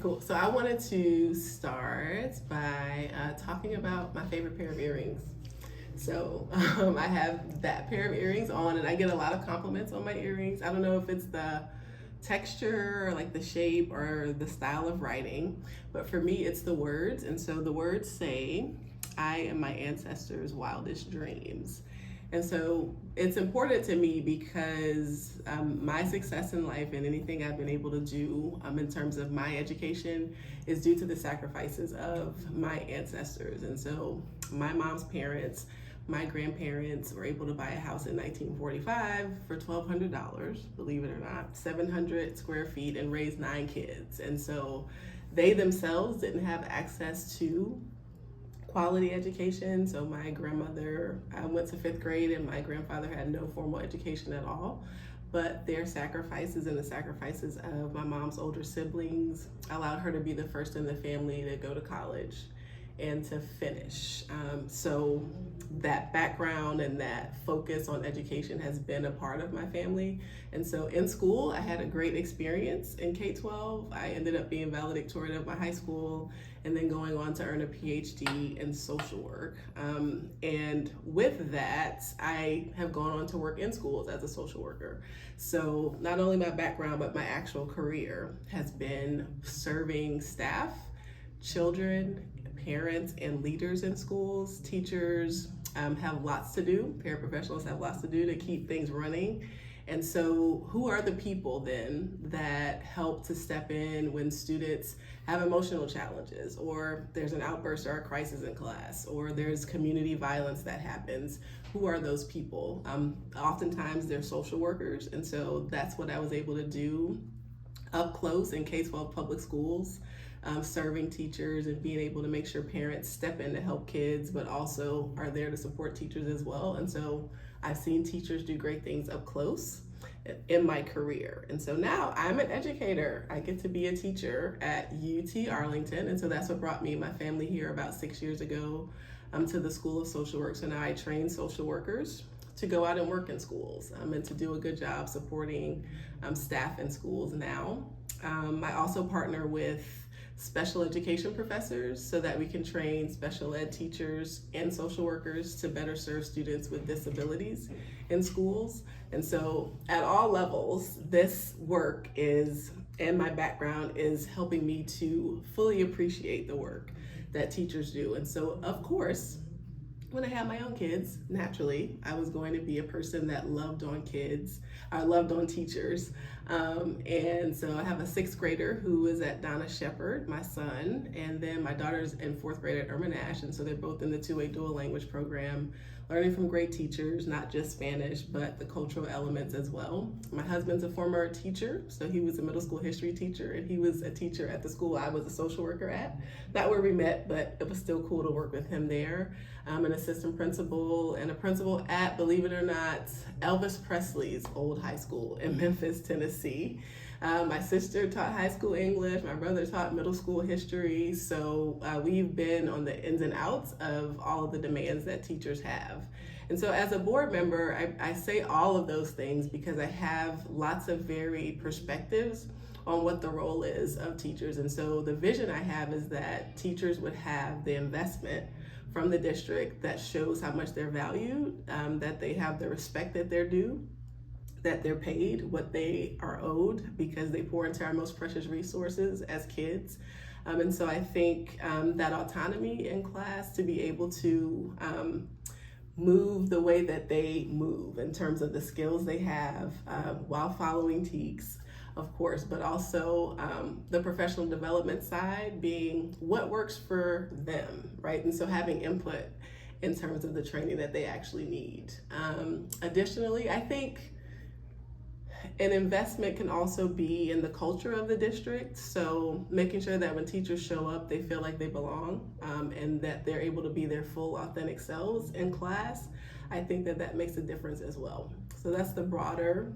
Cool. So I wanted to start by talking about my favorite pair of earrings. So I have that pair of earrings on, and I get a lot of compliments on my earrings. I don't know if it's the texture or like the shape or the style of writing, but for me, it's the words. And so the words say, "I am my ancestors' wildest dreams." And so it's important to me because my success in life and anything I've been able to do in terms of my education is due to the sacrifices of my ancestors. And so my mom's parents, my grandparents were able to buy a house in 1945 for $1,200, believe it or not, 700 square feet, and raise 9 kids. And so they themselves didn't have access to quality education. So my grandmother went to 5th grade and my grandfather had no formal education at all. But their sacrifices and the sacrifices of my mom's older siblings allowed her to be the first in the family to go to college and to finish. So that background and that focus on education has been a part of my family. And so in school, I had a great experience in K-12. I ended up being valedictorian of my high school and then going on to earn a PhD in social work. And with that, I have gone on to work in schools as a social worker. So not only my background, but my actual career has been serving staff, children, parents, and leaders in schools. Teachers have lots to do. Paraprofessionals have lots to do to keep things running. And so who are the people then that help to step in when students have emotional challenges, or there's an outburst or a crisis in class, or there's community violence that happens? Who are those people? Oftentimes they're social workers. And so that's what I was able to do up close in K-12 public schools. Serving teachers and being able to make sure parents step in to help kids, but also are there to support teachers as well. And so I've seen teachers do great things up close in my career. And so now I'm an educator. I get to be a teacher at UT Arlington. And so that's what brought me and my family here about 6 years ago to the School of Social Work. So now I train social workers to go out and work in schools and to do a good job supporting staff in schools now. I also partner with special education professors so that we can train special ed teachers and social workers to better serve students with disabilities in schools. And so at all levels, this work is, and my background is helping me to fully appreciate the work that teachers do. And so of course, when I had my own kids, naturally, I was going to be a person that loved on kids. I loved on teachers. And so I have a 6th grader who is at Donna Shepherd, my son, and then my daughter's in 4th grade at Irma Nash. And so they're both in the 2A dual language program, learning from great teachers, not just Spanish, but the cultural elements as well. My husband's a former teacher, so he was a middle school history teacher, and he was a teacher at the school I was a social worker at. Not where we met, but it was still cool to work with him there. I'm an assistant principal and a principal at, believe it or not, Elvis Presley's old high school in Memphis, Tennessee. My sister taught high school English, my brother taught middle school history, so we've been on the ins and outs of all of the demands that teachers have. And so as a board member, I say all of those things because I have lots of varied perspectives on what the role is of teachers. And so the vision I have is that teachers would have the investment from the district that shows how much they're valued, that they have the respect that they're due, that they're paid what they are owed because they pour into our most precious resources as kids. And so I think that autonomy in class to be able to move the way that they move in terms of the skills they have while following TEKS, of course, but also the professional development side being what works for them, right? And so having input in terms of the training that they actually need. Additionally, I think an investment can also be in the culture of the district. So making sure that when teachers show up, they feel like they belong and that they're able to be their full authentic selves in class. I think that that makes a difference as well. So that's the broader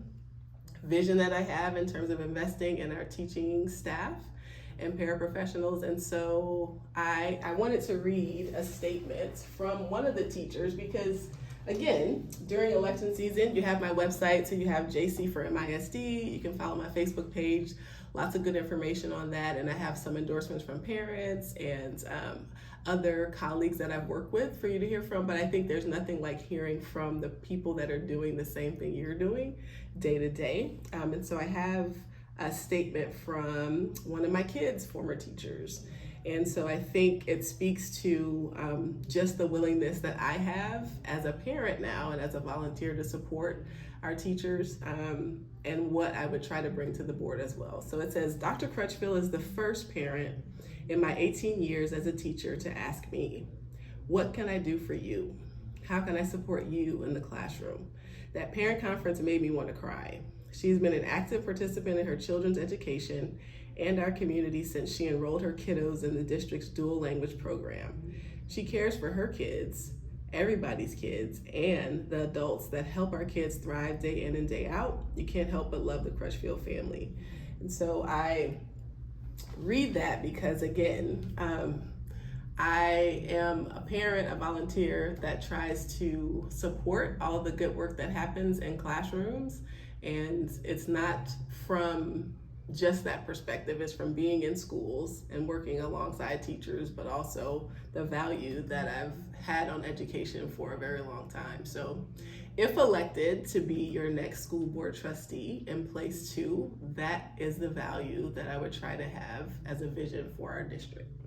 vision that I have in terms of investing in our teaching staff and paraprofessionals. And so I wanted to read a statement from one of the teachers because, again, during election season, you have my website, so you have JC for MISD. You can follow my Facebook page, lots of good information on that, and I have some endorsements from parents and other colleagues that I've worked with for you to hear from. But I think there's nothing like hearing from the people that are doing the same thing you're doing day to day. And so I have a statement from one of my kids' former teachers. And so I think it speaks to just the willingness that I have as a parent now and as a volunteer to support our teachers, and what I would try to bring to the board as well. So it says, Dr. Crutchfield is the first parent in my 18 years as a teacher to ask me, what can I do for you? How can I support you in the classroom? That parent conference made me want to cry. She's been an active participant in her children's education and our community since she enrolled her kiddos in the district's dual language program. She cares for her kids, everybody's kids, and the adults that help our kids thrive day in and day out. You can't help but love the Crutchfield family. And so I read that because, again, I am a parent, a volunteer that tries to support all the good work that happens in classrooms. And it's not from just that perspective. It's from being in schools and working alongside teachers, but also the value that I've had on education for a very long time. So if elected to be your next school board trustee in place 2, that is the value that I would try to have as a vision for our district.